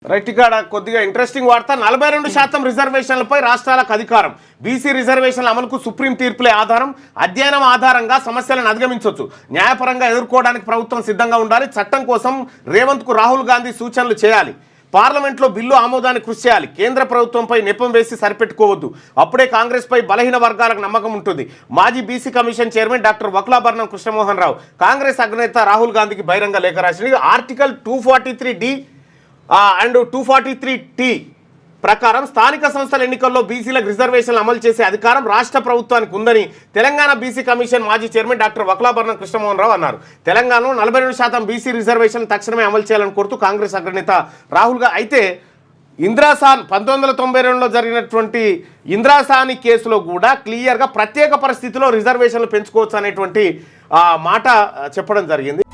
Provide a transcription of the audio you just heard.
right ఇక్కడ కొద్దిగా interesting వార్త 42% రిజర్వేషన్లపై రాష్ట్రాలకు అధికారం బీసీ రిజర్వేషన్ల అమలుకు సుప్రీం తీర్పులే ఆధారం అధ్యయనం ఆధారంగా సమస్యలను అధిగమించవచ్చు న్యాయపరంగా ఎదుర్కోవడానికి ప్రభుత్వం సిద్ధంగా ఉండాలి చట్టం కోసం రేవంత్కు రాహుల్ గాంధీ సూచనలు చేయాలి పార్లమెంట్లో బిల్లు ఆమోదానికి కృషి చేయాలి కేంద్ర ప్రభుత్వంపై నెపం వేసి సరిపెట్టుకోవద్దు అప్పుడే కాంగ్రెస్పై బలహీన వర్గాలకు నమ్మకం ఉంటుంది మాజీ BC commission chairman doctor Vakulabharanam Krishnamohan Rao Congress అగ్రనేత రాహుల్ గాంధీకి బహిరంగ లేఖ రాసింది ఆర్టికల్ 243D అండ్ 243T ప్రకారం స్థానిక సంస్థల ఎన్నికల్లో బీసీలకు రిజర్వేషన్లు అమలు చేసే అధికారం రాష్ట్ర ప్రభుత్వానికి ఉందని తెలంగాణ బీసీ కమిషన్ మాజీ చైర్మన్ డాక్టర్ వక్లాభరణం కృష్ణమోహన్ రావు అన్నారు తెలంగాణలో 42% బీసీ రిజర్వేషన్లు తక్షణమే అమలు చేయాలని కోరుతూ కాంగ్రెస్ అగ్రనేత రాహుల్గా అయితే ఇందిరాసాన్ 1992లో జరిగినటువంటి ఇందిరాసాని కేసులో కూడా క్లియర్గా ప్రత్యేక పరిస్థితిలో రిజర్వేషన్లు పెంచుకోవచ్చు అనేటువంటి మాట చెప్పడం జరిగింది